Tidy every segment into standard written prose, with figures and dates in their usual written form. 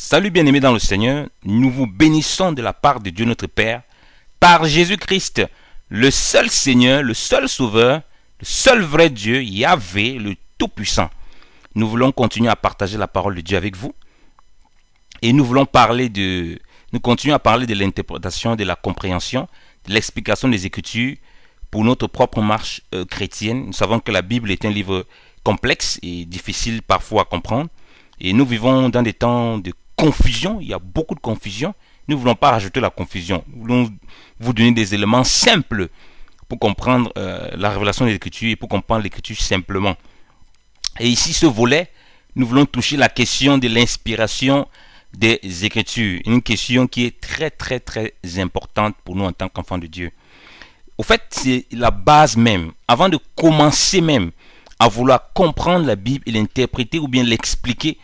Salut bien-aimés dans le Seigneur, nous vous bénissons de la part de Dieu notre Père, par Jésus-Christ, le seul Seigneur, le seul Sauveur, le seul vrai Dieu, Yahvé, le Tout-Puissant. Nous voulons continuer à partager la parole de Dieu avec vous et nous continuons à parler de l'interprétation, de la compréhension, de l'explication des Écritures pour notre propre marche chrétienne. Nous savons que la Bible est un livre complexe et difficile parfois à comprendre. Et nous vivons dans des temps de confusion, il y a beaucoup de confusion. Nous ne voulons pas rajouter la confusion. Nous voulons vous donner des éléments simples pour comprendre la révélation de l'Écriture et pour comprendre l'Écriture simplement. Et ici, ce volet, nous voulons toucher la question de l'inspiration des Écritures. Une question qui est très très très importante pour nous en tant qu'enfants de Dieu. Au fait, c'est la base même. Avant de commencer même à vouloir comprendre la Bible et l'interpréter ou bien l'expliquer,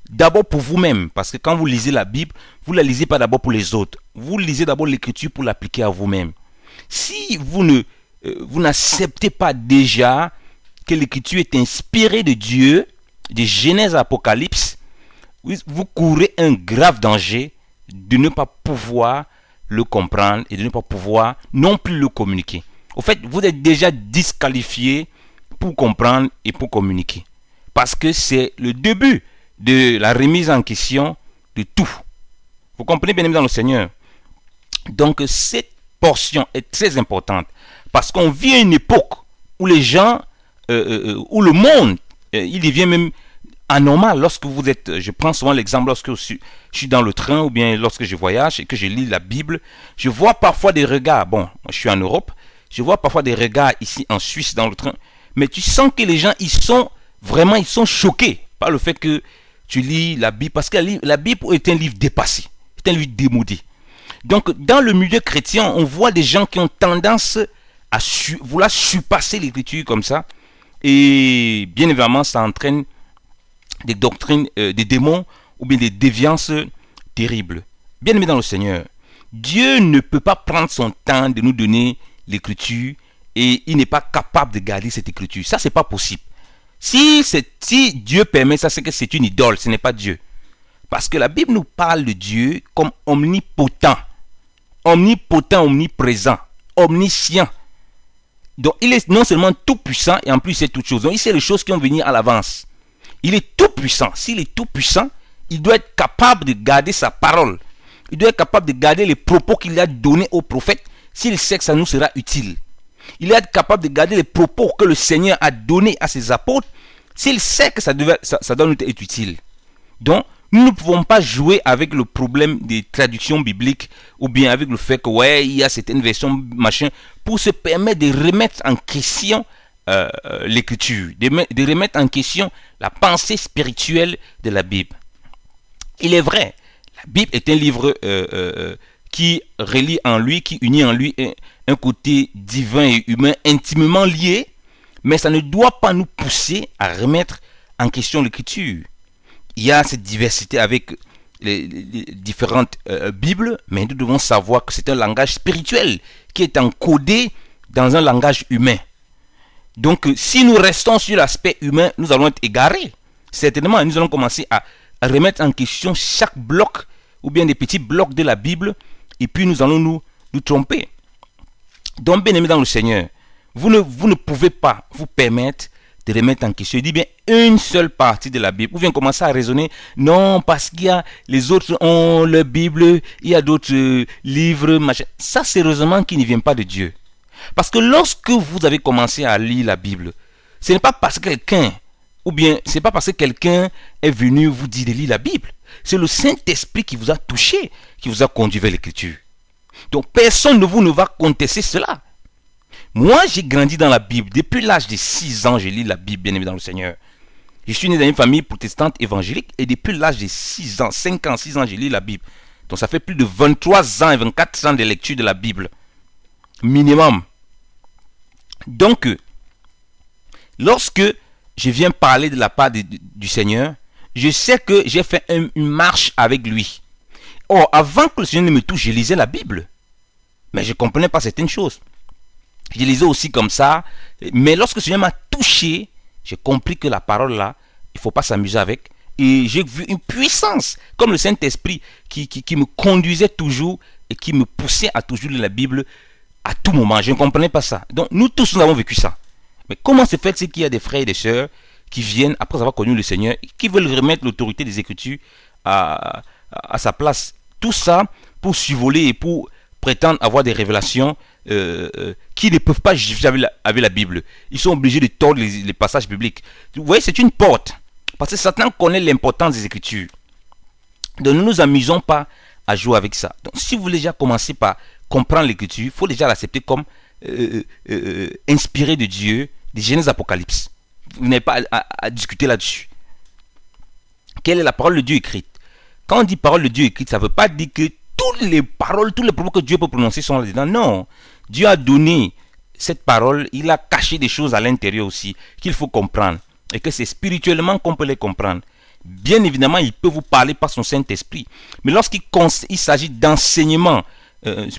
d'abord pour vous-même, parce que quand vous lisez la Bible, vous ne la lisez pas d'abord pour les autres. Vous lisez d'abord l'Écriture pour l'appliquer à vous-même. Si vous n'acceptez pas déjà que l'Écriture est inspirée de Dieu, de Genèse à Apocalypse, vous courez un grave danger de ne pas pouvoir le comprendre et de ne pas pouvoir non plus le communiquer. Au fait, vous êtes déjà disqualifié pour comprendre et pour communiquer. Parce que c'est le début de la remise en question de tout. Vous comprenez bien dans le Seigneur. Donc cette portion est très importante. Parce qu'on vit à une époque où les gens, où le monde, il devient même anormal. Lorsque vous êtes, je prends souvent l'exemple lorsque je suis dans le train ou bien lorsque je voyage et que je lis la Bible, je vois parfois des regards. Bon, moi, je suis en Europe, je vois parfois des regards ici en Suisse dans le train. Mais tu sens que les gens, ils sont choqués par le fait que tu lis la Bible. Parce que la Bible est un livre dépassé. C'est un livre démodé. Donc, dans le milieu chrétien, on voit des gens qui ont tendance à vouloir surpasser l'Écriture comme ça. Et bien évidemment, ça entraîne des doctrines, des démons ou bien des déviances terribles. Bien aimé dans le Seigneur, Dieu ne peut pas prendre son temps de nous donner l'Écriture et il n'est pas capable de garder cette Écriture. Ça, c'est pas possible. Si Dieu permet ça, c'est que c'est une idole, ce n'est pas Dieu. Parce que la Bible nous parle de Dieu comme omnipotent. Omnipotent, omniprésent, omniscient. Donc, il est non seulement tout puissant et en plus, il sait toutes choses. Donc, il sait les choses qui vont venir à l'avance. Il est tout puissant. S'il est tout puissant, il doit être capable de garder sa parole. Il doit être capable de garder les propos qu'il a donnés aux prophètes s'il sait que ça nous sera utile. Il doit être capable de garder les propos que le Seigneur a donnés à ses apôtres s'il sait que ça doit nous être utile. Donc, nous ne pouvons pas jouer avec le problème des traductions bibliques ou bien avec le fait que, ouais, il y a certaines versions, machin, pour se permettre de remettre en question l'écriture, de remettre en question la pensée spirituelle de la Bible. Il est vrai, la Bible est un livre qui relie en lui, qui unit en lui un côté divin et humain intimement lié, mais ça ne doit pas nous pousser à remettre en question l'écriture. Il y a cette diversité avec les différentes Bibles, mais nous devons savoir que c'est un langage spirituel qui est encodé dans un langage humain. Donc, si nous restons sur l'aspect humain, nous allons être égarés. Certainement, nous allons commencer à remettre en question chaque bloc ou bien des petits blocs de la Bible et puis nous allons nous tromper. Donc, bien aimé dans le Seigneur, vous ne pouvez pas vous permettre de remettre en question, je dis bien une seule partie de la Bible. Vous venez commencer à raisonner, non, parce qu'il y a les autres ont leur Bible, il y a d'autres livres, machin. Ça, c'est heureusement qui ne vient pas de Dieu. Parce que lorsque vous avez commencé à lire la Bible, ce n'est pas parce que quelqu'un, ou bien c'est pas parce que quelqu'un est venu vous dire de lire la Bible. C'est le Saint-Esprit qui vous a touché, qui vous a conduit vers l'Écriture. Donc personne de vous ne va contester cela. Moi, j'ai grandi dans la Bible. Depuis l'âge de 6 ans, je lis la Bible, bien aimé dans le Seigneur. Je suis né dans une famille protestante évangélique et depuis l'âge de 6 ans, 5 ans, 6 ans, je lis la Bible. Donc ça fait plus de 23 ans et 24 ans de lecture de la Bible. Minimum. Donc, lorsque je viens parler de la part du Seigneur, je sais que j'ai fait une marche avec lui. Or, avant que le Seigneur ne me touche, je lisais la Bible. Mais je ne comprenais pas certaines choses. Je lisais aussi comme ça. Mais lorsque le Seigneur m'a touché, j'ai compris que la parole là, il ne faut pas s'amuser avec. Et j'ai vu une puissance, comme le Saint-Esprit qui me conduisait toujours et qui me poussait à toujours lire la Bible à tout moment. Je ne comprenais pas ça. Donc nous tous, nous avons vécu ça. Mais comment se fait-il qu'il y a des frères et des sœurs qui viennent, après avoir connu le Seigneur, qui veulent remettre l'autorité des Écritures à sa place? Tout ça pour survoler et pour prétendre avoir des révélations qui ne peuvent pas juger avec la Bible. Ils sont obligés de tordre les passages bibliques. Vous voyez, c'est une porte. Parce que Satan connaît l'importance des Écritures. Donc ne nous amusons pas à jouer avec ça. Donc si vous voulez déjà commencer par comprendre l'Écriture, il faut déjà l'accepter comme inspiré de Dieu, des Genèse Apocalypse. Vous n'avez pas à discuter là-dessus. Quelle est la parole de Dieu écrite? Quand on dit parole de Dieu écrite, ça ne veut pas dire que toutes les paroles, tous les propos que Dieu peut prononcer sont là-dedans. Non. Dieu a donné cette parole, il a caché des choses à l'intérieur aussi qu'il faut comprendre. Et que c'est spirituellement qu'on peut les comprendre. Bien évidemment, il peut vous parler par son Saint-Esprit. Mais lorsqu'il s'agit d'enseignement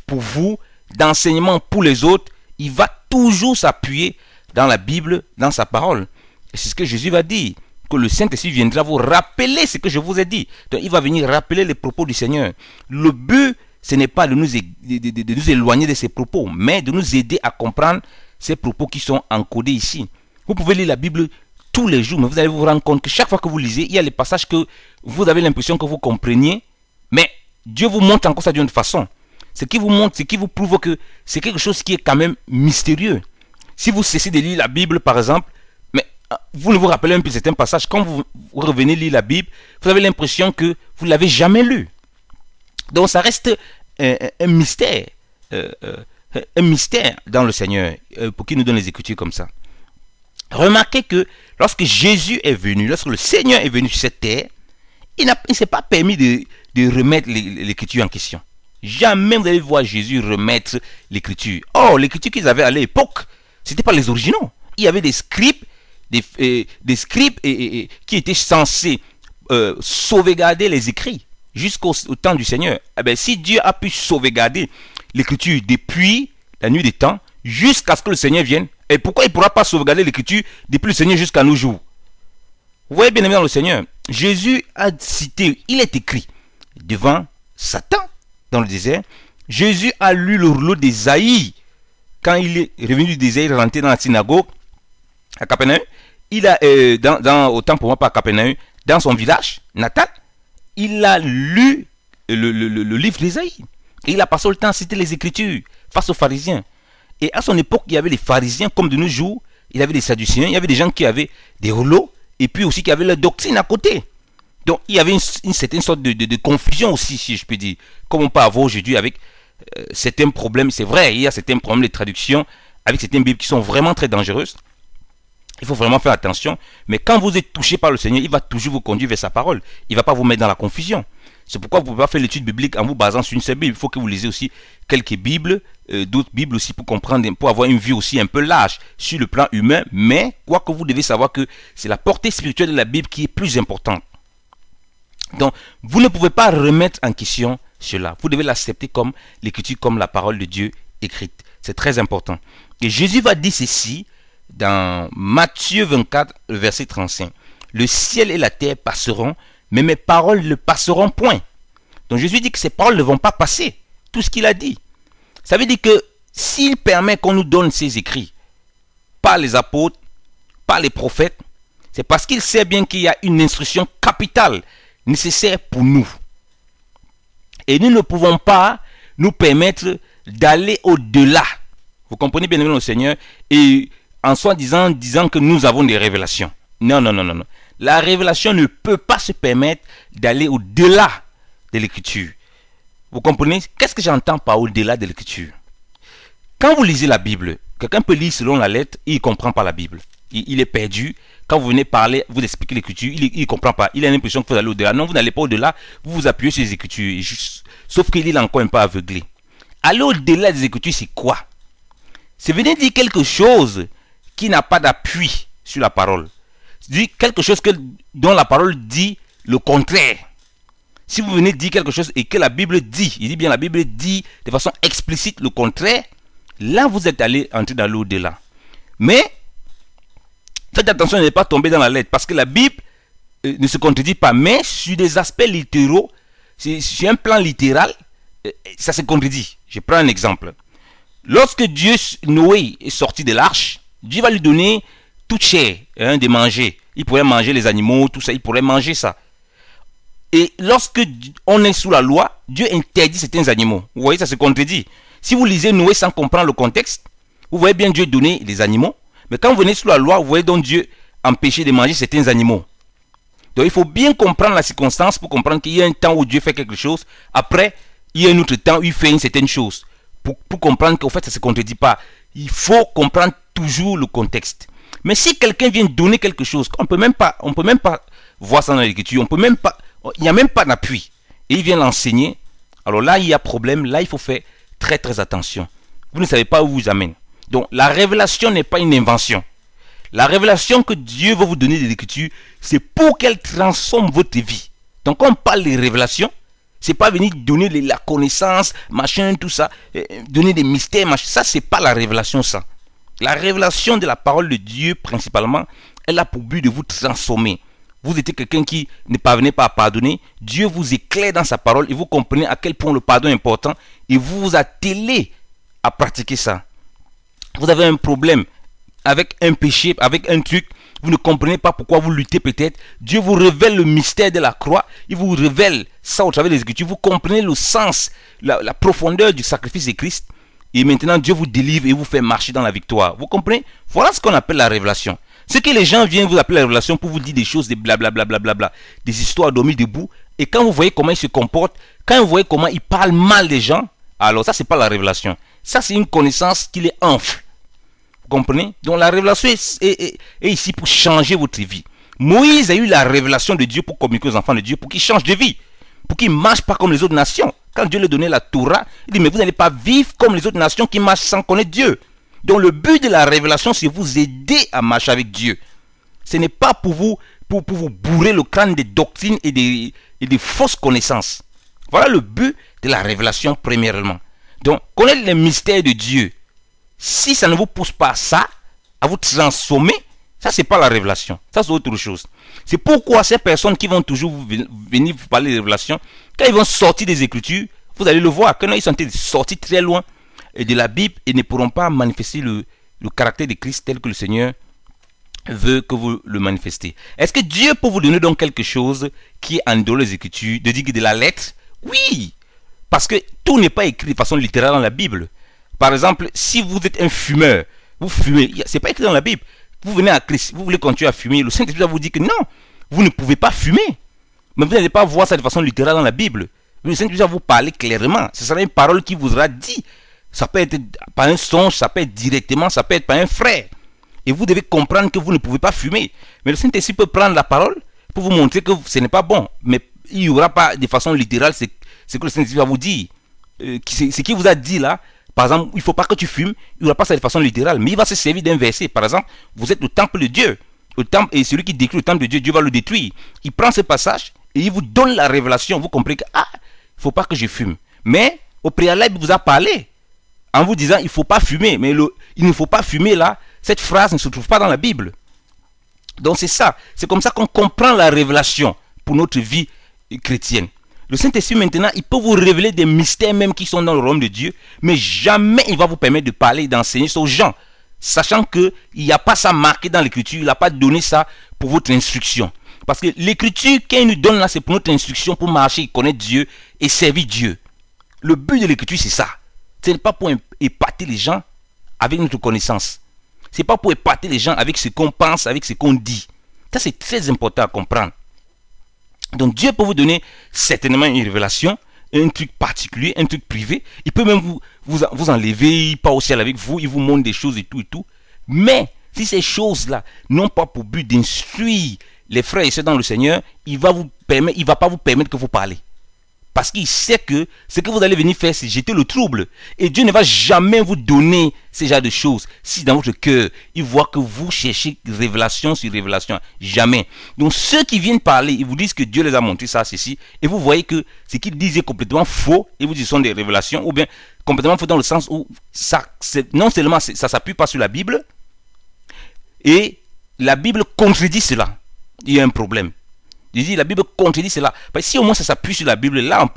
pour vous, d'enseignement pour les autres, il va toujours s'appuyer dans la Bible, dans sa parole. Et c'est ce que Jésus va dire. Que le Saint-Esprit viendra vous rappeler ce que je vous ai dit. Donc il va venir rappeler les propos du Seigneur. Le but, ce n'est pas de nous éloigner de ces propos, mais de nous aider à comprendre ces propos qui sont encodés ici. Vous pouvez lire la Bible tous les jours, mais vous allez vous rendre compte que chaque fois que vous lisez, il y a les passages que vous avez l'impression que vous compreniez, mais Dieu vous montre encore ça d'une autre façon. Ce qui vous montre, ce qui vous prouve que c'est quelque chose qui est quand même mystérieux. Si vous cessez de lire la Bible, par exemple, mais vous ne vous rappelez un peu certains passages, quand vous revenez lire la Bible, vous avez l'impression que vous ne l'avez jamais lu. Donc ça reste un mystère dans le Seigneur, pour qu'il nous donne les Écritures comme ça. Remarquez que lorsque Jésus est venu, lorsque le Seigneur est venu sur cette terre, il ne s'est pas permis de remettre l'Écriture en question. Jamais vous allez voir Jésus remettre l'Écriture. Or, l'Écriture qu'ils avaient à l'époque, ce n'était pas les originaux. Il y avait des scribes, des scribes qui étaient censés sauvegarder les écrits jusqu'au temps du Seigneur. Eh bien, si Dieu a pu sauvegarder l'Écriture depuis la nuit des temps, jusqu'à ce que le Seigneur vienne, et pourquoi il ne pourra pas sauvegarder l'Écriture depuis le Seigneur jusqu'à nos jours? Vous voyez bien aimé dans le Seigneur, Jésus a cité, il est écrit devant Satan dans le désert. Jésus a lu le rouleau d'Ésaïe quand il est revenu du désert, il est rentré dans la synagogue à Capernaum. Il a, autant pour moi pas à Capernaum, dans son village natal, il a lu le livre d'Ésaïe. Et il a passé le temps à citer les Écritures face aux pharisiens. Et à son époque, il y avait les pharisiens comme de nos jours. Il y avait des sadducéens, il y avait des gens qui avaient des rouleaux et puis aussi qui avaient leur doctrine à côté. Donc il y avait une certaine sorte de confusion aussi, si je peux dire, comme on peut avoir aujourd'hui avec certains problèmes. C'est vrai, il y a certains problèmes de traduction avec certaines Bibles qui sont vraiment très dangereuses. Il faut vraiment faire attention. Mais quand vous êtes touché par le Seigneur, il va toujours vous conduire vers sa parole. Il ne va pas vous mettre dans la confusion. C'est pourquoi vous ne pouvez pas faire l'étude biblique en vous basant sur une seule Bible. Il faut que vous lisez aussi quelques Bibles, d'autres Bibles aussi pour comprendre, pour avoir une vue aussi un peu large sur le plan humain. Mais quoi que vous devez savoir que c'est la portée spirituelle de la Bible qui est plus importante. Donc, vous ne pouvez pas remettre en question cela. Vous devez l'accepter comme l'Écriture, comme la parole de Dieu écrite. C'est très important. Et Jésus va dire ceci dans Matthieu 24, verset 35. Le ciel et la terre passeront, mais mes paroles ne passeront point. Donc Jésus dit que ces paroles ne vont pas passer. Tout ce qu'il a dit. Ça veut dire que s'il permet qu'on nous donne ses écrits, par les apôtres, par les prophètes, c'est parce qu'il sait bien qu'il y a une instruction capitale nécessaire pour nous. Et nous ne pouvons pas nous permettre d'aller au-delà. Vous comprenez bien le Seigneur? Et en soi disant que nous avons des révélations. Non. La révélation ne peut pas se permettre d'aller au-delà de l'Écriture. Vous comprenez? Qu'est-ce que j'entends par au-delà de l'Écriture? Quand vous lisez la Bible, quelqu'un peut lire selon la lettre, il ne comprend pas la Bible. Il est perdu. Quand vous venez parler, vous expliquez l'Écriture, il ne comprend pas. Il a l'impression que vous allez au-delà. Non, vous n'allez pas au-delà. Vous vous appuyez sur les Écritures. Sauf qu'il est encore un peu aveuglé. Aller au-delà des Écritures, c'est quoi? C'est venir dire quelque chose qui n'a pas d'appui sur la parole. C'est quelque chose dont la parole dit le contraire. Si vous venez dire quelque chose et que la Bible dit, il dit bien la Bible dit de façon explicite le contraire, là vous êtes allé entrer dans l'au-delà. Mais faites attention de ne pas tomber dans la lettre, parce que la Bible ne se contredit pas. Mais sur des aspects littéraux, sur un plan littéral, ça se contredit. Je prends un exemple. Lorsque Noé est sorti de l'arche, Dieu va lui donner toute chair de manger. Il pourrait manger les animaux, tout ça, il pourrait manger ça. Et lorsque on est sous la loi, Dieu interdit certains animaux. Vous voyez, ça se contredit. Si vous lisez Noé sans comprendre le contexte, vous voyez bien Dieu donner les animaux. Mais quand vous venez sous la loi, vous voyez donc Dieu empêcher de manger certains animaux. Donc il faut bien comprendre la circonstance pour comprendre qu'il y a un temps où Dieu fait quelque chose. Après, il y a un autre temps où il fait une certaine chose. Pour comprendre qu'en fait ça ne se contredit pas. Il faut comprendre toujours le contexte. Mais si quelqu'un vient donner quelque chose, on peut même pas voir ça dans l'écriture, il n'y a même pas d'appui, et il vient l'enseigner, alors là il y a problème, là il faut faire très très attention. Vous ne savez pas où vous amène. Donc la révélation n'est pas une invention. La révélation que Dieu va vous donner de l'écriture, c'est pour qu'elle transforme votre vie. Donc quand on parle de révélation, c'est pas venir donner la connaissance, machin, tout ça, donner des mystères, machin. Ça, c'est pas la révélation, ça. La révélation de la parole de Dieu, principalement, elle a pour but de vous transformer. Vous étiez quelqu'un qui ne parvenait pas à pardonner. Dieu vous éclaire dans sa parole et vous comprenez à quel point le pardon est important et vous vous attelez à pratiquer ça. Vous avez un problème avec un péché, avec un truc, vous ne comprenez pas pourquoi vous luttez peut-être. Dieu vous révèle le mystère de la croix. Il vous révèle ça au travers des Écritures. Vous comprenez le sens, la profondeur du sacrifice de Christ. Et maintenant, Dieu vous délivre et vous fait marcher dans la victoire. Vous comprenez? Voilà ce qu'on appelle la révélation. Ce que les gens viennent vous appeler la révélation pour vous dire des choses, des blablabla, des histoires dormies debout. Et quand vous voyez comment ils se comportent, quand vous voyez comment ils parlent mal des gens, alors ça, c'est pas la révélation. Ça, c'est une connaissance qui les enfle. Vous comprenez? Donc la révélation est ici pour changer votre vie. Moïse a eu la révélation de Dieu pour communiquer aux enfants de Dieu, pour qu'ils changent de vie, pour qu'ils ne marchent pas comme les autres nations. Quand Dieu leur donnait la Torah, il dit mais vous n'allez pas vivre comme les autres nations qui marchent sans connaître Dieu. Donc le but de la révélation, c'est vous aider à marcher avec Dieu. Ce n'est pas pour vous bourrer le crâne des doctrines et des fausses connaissances. Voilà le but de la révélation premièrement. Donc connaître les mystères de Dieu. Si ça ne vous pousse pas à ça, à vous transformer, ça c'est pas la révélation. Ça c'est autre chose. C'est pourquoi ces personnes qui vont toujours venir vous parler de révélation, quand ils vont sortir des Écritures, vous allez le voir, quand ils sont sortis très loin de la Bible et ne pourront pas manifester le caractère de Christ tel que le Seigneur veut que vous le manifestez. Est-ce que Dieu peut vous donner donc quelque chose qui est en dehors des Écritures, de dire que de la lettre? Oui, parce que tout n'est pas écrit de façon littérale dans la Bible. Par exemple, si vous êtes un fumeur, vous fumez, c'est pas écrit dans la Bible. Vous venez à Christ, vous voulez continuer à fumer, le Saint-Esprit va vous dire que non, vous ne pouvez pas fumer. Mais vous n'allez pas voir ça de façon littérale dans la Bible. Le Saint-Esprit va vous parler clairement. Ce sera une parole qui vous sera dit. Ça peut être par un songe, ça peut être directement, ça peut être par un frère. Et vous devez comprendre que vous ne pouvez pas fumer. Mais le Saint-Esprit peut prendre la parole pour vous montrer que ce n'est pas bon. Mais il n'y aura pas de façon littérale ce que le Saint-Esprit va vous dire. Ce qu'il vous a dit là, par exemple, il ne faut pas que tu fumes, il n'y aura pas ça de façon littérale. Mais il va se servir d'un verset. Par exemple, vous êtes le temple de Dieu. Le temple, et celui qui détruit le temple de Dieu, Dieu va le détruire. Il prend ce passage et il vous donne la révélation. Vous comprenez que, il ne faut pas que je fume. Mais au préalable, il vous a parlé en vous disant il ne faut pas fumer. Mais il ne faut pas fumer là, cette phrase ne se trouve pas dans la Bible. Donc c'est ça. C'est comme ça qu'on comprend la révélation pour notre vie chrétienne. Le Saint-Esprit maintenant, il peut vous révéler des mystères même qui sont dans le royaume de Dieu, mais jamais il va vous permettre de parler et d'enseigner ça aux gens, sachant qu'il n'y a pas ça marqué dans l'écriture, il n'a pas donné ça pour votre instruction. Parce que l'écriture, quand il nous donne là, c'est pour notre instruction, pour marcher, connaître Dieu et servir Dieu. Le but de l'écriture, c'est ça. Ce n'est pas pour épater les gens avec notre connaissance. Ce n'est pas pour épater les gens avec ce qu'on pense, avec ce qu'on dit. Ça, c'est très important à comprendre. Donc Dieu peut vous donner certainement une révélation, un truc particulier, un truc privé. Il peut même vous enlever, il part au ciel avec vous, il vous montre des choses et tout et tout. Mais si ces choses-là n'ont pas pour but d'instruire les frères et sœurs dans le Seigneur, il va pas vous permettre que vous parlez. Parce qu'il sait que ce que vous allez venir faire, c'est jeter le trouble. Et Dieu ne va jamais vous donner ce genre de choses. Si dans votre cœur, il voit que vous cherchez révélation sur révélation. Jamais. Donc ceux qui viennent parler, ils vous disent que Dieu les a montré ça, ceci. Et vous voyez que ce qu'ils disent est complètement faux. Et vous disent que ce sont des révélations. Ou bien complètement faux dans le sens où non seulement ça ne s'appuie pas sur la Bible. Et la Bible contredit cela. Il y a un problème. Je dis, la Bible contredit cela. Parce que si au moins ça s'appuie sur la Bible, là,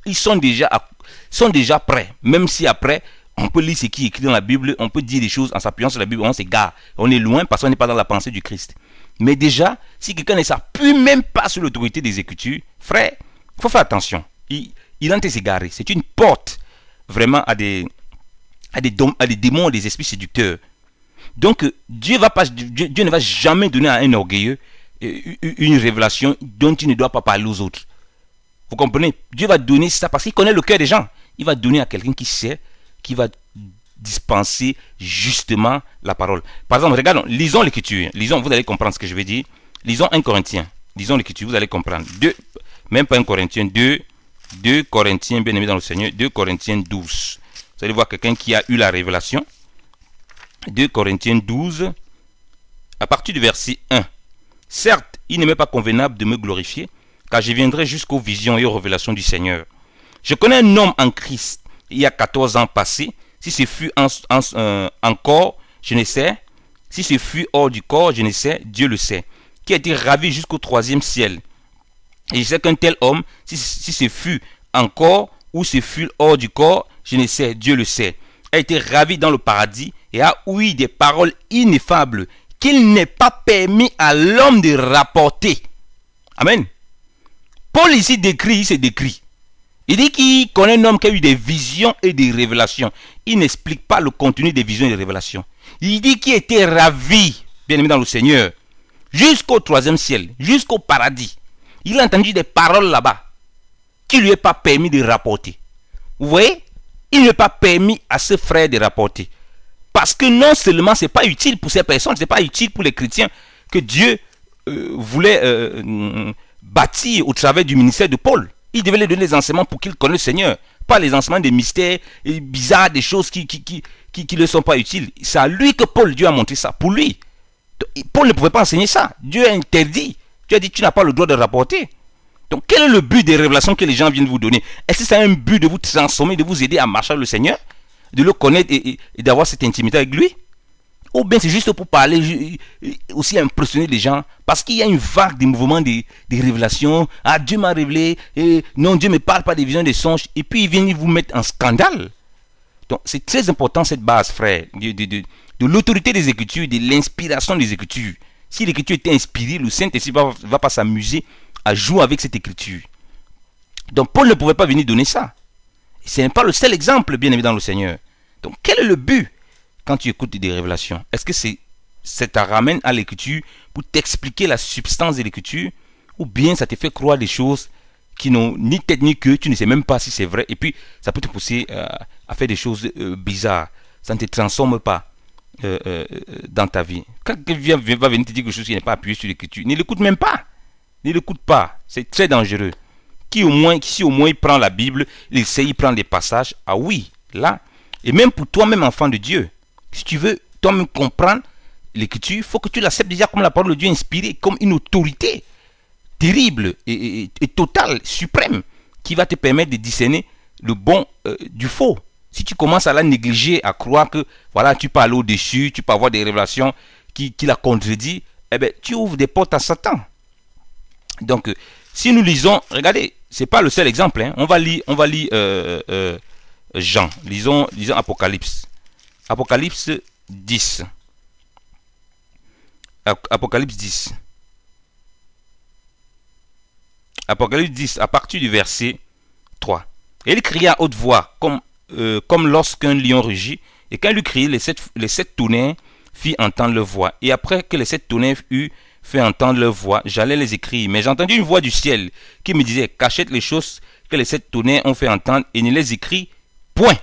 ils sont déjà prêts. Même si après, on peut lire ce qui est écrit dans la Bible, on peut dire des choses en s'appuyant sur la Bible, on s'égare. On est loin parce qu'on n'est pas dans la pensée du Christ. Mais déjà, si quelqu'un ne s'appuie même pas sur l'autorité des Écritures, frère, il faut faire attention. Il est en train de s'égarer. C'est une porte vraiment à des démons, des esprits séducteurs. Donc, Dieu ne va jamais donner à un orgueilleux une révélation dont il ne doit pas parler aux autres. Vous comprenez? Dieu va donner ça parce qu'il connaît le cœur des gens. Il va donner à quelqu'un qui sait, qui va dispenser justement la parole. Par exemple, regardons, lisons l'Écriture. Lisons, vous allez comprendre ce que je vais dire. Lisons 1 Corinthiens. Lisons l'Écriture, vous allez comprendre. Même pas 1 Corinthiens, 2 Corinthiens, bien aimé dans le Seigneur, 2 Corinthiens 12. Vous allez voir quelqu'un qui a eu la révélation. 2 Corinthiens 12, à partir du verset 1. Certes, il n'est même pas convenable de me glorifier, car je viendrai jusqu'aux visions et aux révélations du Seigneur. Je connais un homme en Christ, il y a 14 ans passés. Si ce fut en corps, je ne sais. Si ce fut hors du corps, je ne sais. Dieu le sait. Qui a été ravi jusqu'au 3e ciel. Et je sais qu'un tel homme, si ce fut en corps ou ce fut hors du corps, je ne sais. Dieu le sait. A été ravi dans le paradis et a ouï des paroles ineffables qu'il n'est pas permis à l'homme de rapporter. Amen. Paul ici il se décrit. Il dit qu'il connaît un homme qui a eu des visions et des révélations. Il n'explique pas le contenu des visions et des révélations. Il dit qu'il était ravi, bien aimé dans le Seigneur, jusqu'au 3e ciel, jusqu'au paradis. Il a entendu des paroles là-bas qui ne lui est pas permis de rapporter. Vous voyez? Il n'est pas permis à ce frère de rapporter. Parce que non seulement ce n'est pas utile pour ces personnes, ce n'est pas utile pour les chrétiens que Dieu voulait bâtir au travers du ministère de Paul. Il devait lui donner les enseignements pour qu'il connaisse le Seigneur. Pas les enseignements des mystères bizarres, des choses qui ne sont pas utiles. C'est à lui que Dieu a montré ça. Pour lui. Paul ne pouvait pas enseigner ça. Dieu a interdit. Dieu a dit tu n'as pas le droit de rapporter. Donc quel est le but des révélations que les gens viennent vous donner? Est-ce que c'est un but de vous transformer, de vous aider à marcher avec le Seigneur? De le connaître et d'avoir cette intimité avec lui? Ou bien c'est juste pour parler, aussi impressionner les gens, parce qu'il y a une vague de mouvements, des révélations. Ah, Dieu m'a révélé, et non, Dieu ne me parle pas des visions, des songes, et puis il vient vous mettre en scandale. Donc c'est très important cette base, frère, de l'autorité des Écritures, de l'inspiration des Écritures. Si l'Écriture était inspirée, le Saint-Esprit ne va pas s'amuser à jouer avec cette Écriture. Donc Paul ne pouvait pas venir donner ça. Ce n'est pas le seul exemple, bien aimé dans le Seigneur. Donc quel est le but quand tu écoutes des révélations? Est-ce que ça te ramène à l'Écriture pour t'expliquer la substance de l'Écriture, ou bien ça te fait croire des choses qui n'ont ni tête ni queue, tu ne sais même pas si c'est vrai, et puis ça peut te pousser à faire des choses bizarres. Ça ne te transforme pas dans ta vie. Quand quelqu'un va venir te dire quelque chose qui n'est pas appuyé sur l'Écriture, ne l'écoute même pas. Ne l'écoute pas. C'est très dangereux. Si au moins il prend la Bible, il prend des passages, ah oui, là, et même pour toi-même enfant de Dieu, si tu veux toi-même comprendre l'Écriture, il faut que tu l'acceptes déjà comme la parole de Dieu inspirée, comme une autorité terrible et totale, suprême, qui va te permettre de discerner le bon du faux. Si tu commences à la négliger, à croire que voilà, tu peux aller au-dessus, tu peux avoir des révélations qui la contredisent, eh bien, tu ouvres des portes à Satan. Donc, si nous lisons, regardez, c'est pas le seul exemple, hein. On va lire Jean, lisons Apocalypse. Apocalypse 10. Apocalypse 10. Apocalypse 10, à partir du verset 3. Et il cria à haute voix, comme lorsqu'un lion rugit, et quand il lui criait, les sept tonnerres firent entendre leur voix. Et après que les sept tonnerres eurent fait entendre leur voix, j'allais les écrire. Mais j'ai entendu une voix du ciel qui me disait, cachette les choses que les sept tonnerres ont fait entendre et ne les écrit point.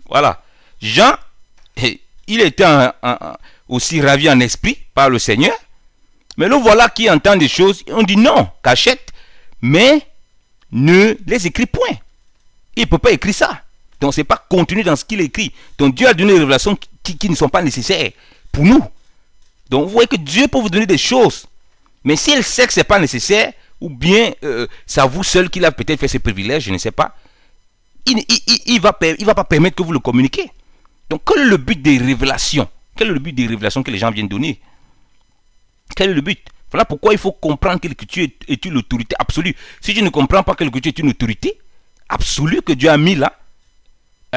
Voilà. Jean, il était aussi ravi en esprit par le Seigneur. Mais le voilà qui entend des choses. On dit non, cachette, mais ne les écrit point. Il ne peut pas écrire ça. Donc ce n'est pas contenu dans ce qu'il écrit. Donc Dieu a donné des révélations qui ne sont pas nécessaires pour nous. Donc vous voyez que Dieu peut vous donner des choses. Mais s'il sait que ce n'est pas nécessaire, ou bien c'est à vous seul qu'il a peut-être fait ce privilège, je ne sais pas, il ne va pas permettre que vous le communiquiez. Donc quel est le but des révélations? Quel est le but des révélations que les gens viennent donner? Quel est le but? Voilà pourquoi il faut comprendre que l'écriture est une autorité absolue. Si tu ne comprends pas que l'écriture est une autorité absolue que Dieu a mis là,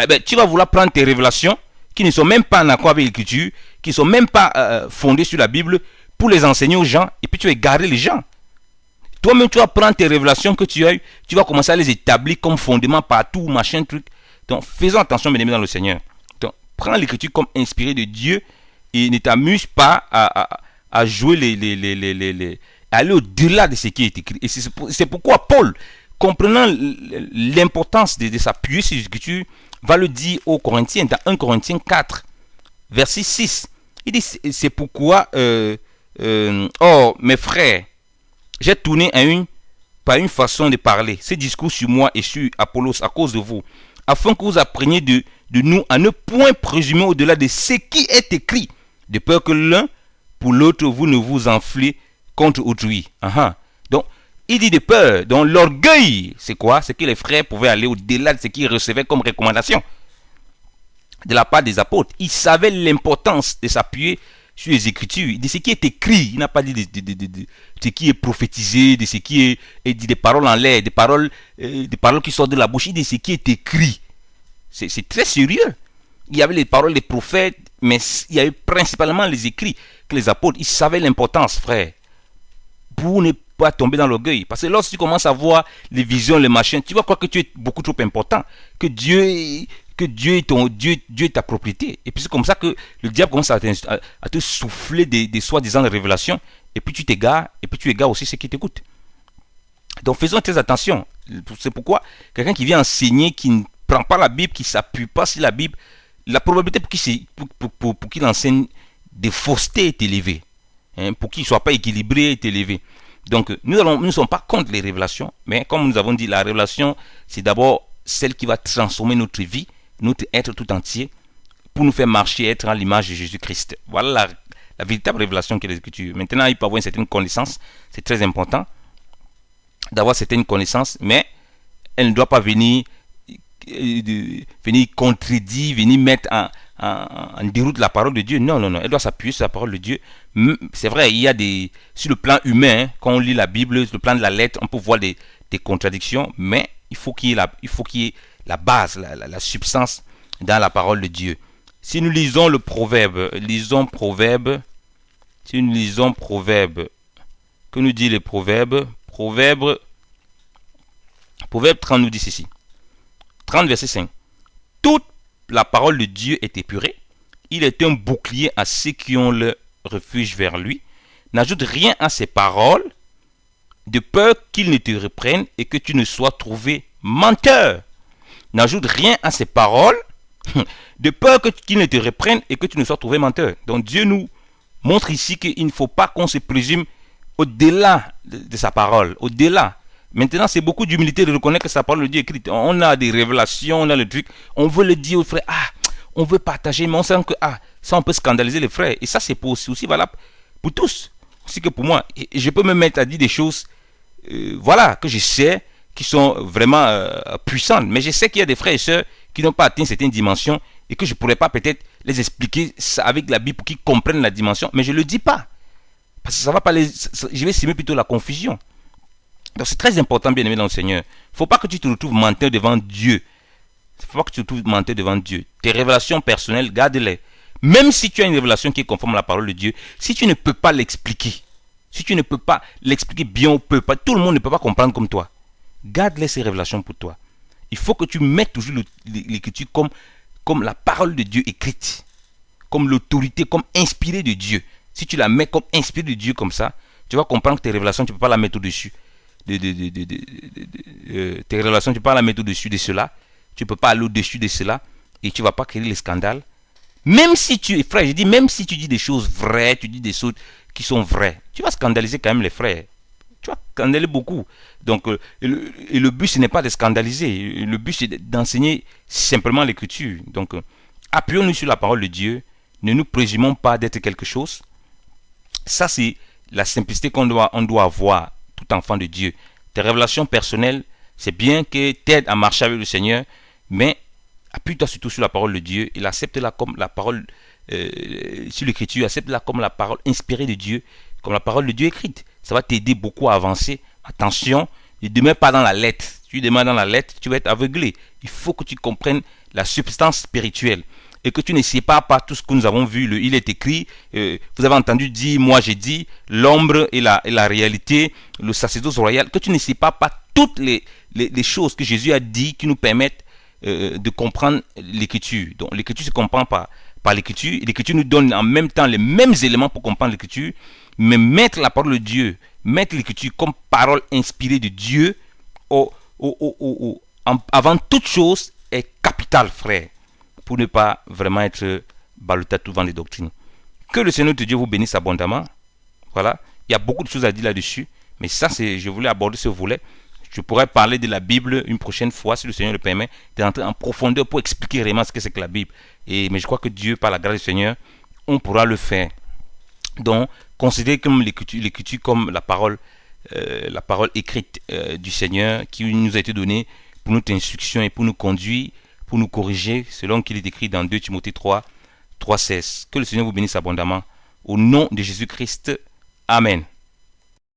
eh ben, tu vas vouloir prendre tes révélations qui ne sont même pas en accord avec l'écriture, qui ne sont même pas fondées sur la Bible, pour les enseigner aux gens, et puis tu vas égarer les gens. Toi-même, tu vas prendre tes révélations que tu as eues, tu vas commencer à les établir comme fondement partout, machin, truc. Donc, faisons attention, bien aimés dans le Seigneur. Donc, prends l'écriture comme inspirée de Dieu et ne t'amuse pas à jouer à aller au-delà de ce qui est écrit. Et c'est pourquoi Paul, comprenant l'importance de s'appuyer sur l'écriture, va le dire aux Corinthiens, dans 1 Corinthiens 4, verset 6. Il dit, c'est pourquoi, oh, mes frères, j'ai tourné par une façon de parler ce discours sur moi et sur Apollos à cause de vous, afin que vous appreniez de nous à ne point présumer au-delà de ce qui est écrit, de peur que l'un pour l'autre vous ne vous enflez contre autrui. Donc, il dit de peur. Donc, l'orgueil, c'est quoi? C'est que les frères pouvaient aller au-delà de ce qu'ils recevaient comme recommandation de la part des apôtres. Ils savaient l'importance de s'appuyer sur les Écritures, de ce qui est écrit. Il n'a pas dit de ce qui est prophétisé, de ce qui est dit des paroles en l'air, des paroles qui sortent de la bouche, de ce qui est écrit. C'est très sérieux. Il y avait les paroles des prophètes, mais il y avait principalement les écrits que les apôtres, ils savaient l'importance, frère, pour ne pas tomber dans l'orgueil. Parce que lorsque tu commences à voir les visions, les machins, tu vas croire que tu es beaucoup trop important, que Dieu est ta propriété. Et puis c'est comme ça que le diable commence à te souffler des soi-disant révélations, et puis tu t'égares, et puis tu égares aussi ceux qui t'écoutent. Donc faisons très attention. C'est pourquoi quelqu'un qui vient enseigner, qui ne prend pas la Bible, qui ne s'appuie pas sur la Bible, la probabilité pour qu'il enseigne des faussetés est élevée. Pour qu'il ne soit pas équilibré est élevée. Donc nous ne sommes pas contre les révélations, mais comme nous avons dit, la révélation, c'est d'abord celle qui va transformer notre vie, notre être tout entier, pour nous faire marcher, être à l'image de Jésus-Christ. Voilà la véritable révélation qu'est l'Écriture. Maintenant, il peut avoir une certaine connaissance, c'est très important d'avoir certaines connaissances, mais elle ne doit pas venir contredire, venir mettre en déroute la parole de Dieu. Non, elle doit s'appuyer sur la parole de Dieu. C'est vrai, il y a sur le plan humain, quand on lit la Bible, sur le plan de la lettre, on peut voir des contradictions, mais il faut qu'il y ait la base, la substance dans la parole de Dieu. Si nous lisons le Proverbe, que nous dit le Proverbe 30 nous dit ceci. 30 verset 5. Toute la parole de Dieu est épurée. Il est un bouclier à ceux qui ont le refuge vers lui. N'ajoute rien à ses paroles, de peur qu'il ne te reprenne et que tu ne sois trouvé menteur. N'ajoute rien à ses paroles, de peur qu'il ne te reprenne et que tu ne sois trouvé menteur. Donc Dieu nous montre ici qu'il ne faut pas qu'on se présume au-delà de sa parole, au-delà. Maintenant, c'est beaucoup d'humilité de reconnaître que sa parole de Dieu est écrite. On a des révélations, on a le truc, on veut le dire aux frères, on veut partager, mais on sent que ça on peut scandaliser les frères. Et ça c'est aussi valable pour tous, aussi que pour moi. Et je peux me mettre à dire des choses, que je sais, qui sont vraiment puissantes. Mais je sais qu'il y a des frères et sœurs qui n'ont pas atteint certaines dimensions et que je ne pourrais pas peut-être les expliquer avec la Bible pour qu'ils comprennent la dimension. Mais je ne le dis pas. Parce que ça va pas je vais semer plutôt la confusion. Donc c'est très important, bien aimé dans le Seigneur. Il ne faut pas que tu te retrouves menteur devant Dieu. Il ne faut pas que tu te retrouves menteur devant Dieu. Tes révélations personnelles, garde-les. Même si tu as une révélation qui est conforme à la parole de Dieu, si tu ne peux pas l'expliquer, si tu ne peux pas l'expliquer bien ou peu, tout le monde ne peut pas comprendre comme toi. Garde-les ces révélations pour toi. Il faut que tu mettes toujours l'écriture comme la parole de Dieu écrite, comme l'autorité, comme inspirée de Dieu. Si tu la mets comme inspirée de Dieu comme ça, tu vas comprendre que tes révélations, tu ne peux pas la mettre au-dessus. Tes révélations, tu ne peux pas la mettre au-dessus de cela. Tu ne peux pas aller au-dessus de cela. Et tu ne vas pas créer les scandales. Même si frère, je dis, même si tu dis des choses vraies, tu dis des choses qui sont vraies, tu vas scandaliser quand même les frères. Tu vas scandaliser beaucoup. Donc, le but, ce n'est pas de scandaliser. Le but, c'est d'enseigner simplement l'écriture. Donc, appuyons-nous sur la parole de Dieu. Ne nous présumons pas d'être quelque chose. Ça, c'est la simplicité qu'on doit avoir, tout enfant de Dieu. Tes révélations personnelles, c'est bien que t'aides à marcher avec le Seigneur, mais appuie-toi surtout sur la parole de Dieu. Il accepte-la comme la parole sur l'écriture, accepte-la comme la parole inspirée de Dieu, comme la parole de Dieu écrite. Ça va t'aider beaucoup à avancer. Attention, ne demeure pas dans la lettre. Si tu demeures dans la lettre, tu vas être aveuglé. Il faut que tu comprennes la substance spirituelle et que tu ne sépares pas tout ce que nous avons vu. Il est écrit, vous avez entendu dire, moi j'ai dit, l'ombre et la réalité, le sacerdoce royal, que tu ne sépares pas toutes les choses que Jésus a dit qui nous permettent de comprendre l'écriture. Donc l'écriture se comprend par l'écriture. L'écriture nous donne en même temps les mêmes éléments pour comprendre l'écriture, mais mettre la parole de Dieu, mettre l'écriture comme parole inspirée de Dieu avant toute chose est capital, frère, pour ne pas vraiment être ballotté à tout vent des doctrines. Que le Seigneur de Dieu vous bénisse abondamment. Voilà, il y a beaucoup de choses à dire là-dessus, mais ça, je voulais aborder ce volet. Je pourrais parler de la Bible une prochaine fois, si le Seigneur le permet, d'entrer en profondeur pour expliquer réellement ce que c'est que la Bible. Mais je crois que Dieu, par la grâce du Seigneur, on pourra le faire. Donc, considérez comme l'écriture comme la parole écrite du Seigneur qui nous a été donnée pour notre instruction et pour nous conduire, pour nous corriger, selon qu'il est écrit dans 2 Timothée 3, 16. Que le Seigneur vous bénisse abondamment. Au nom de Jésus-Christ. Amen.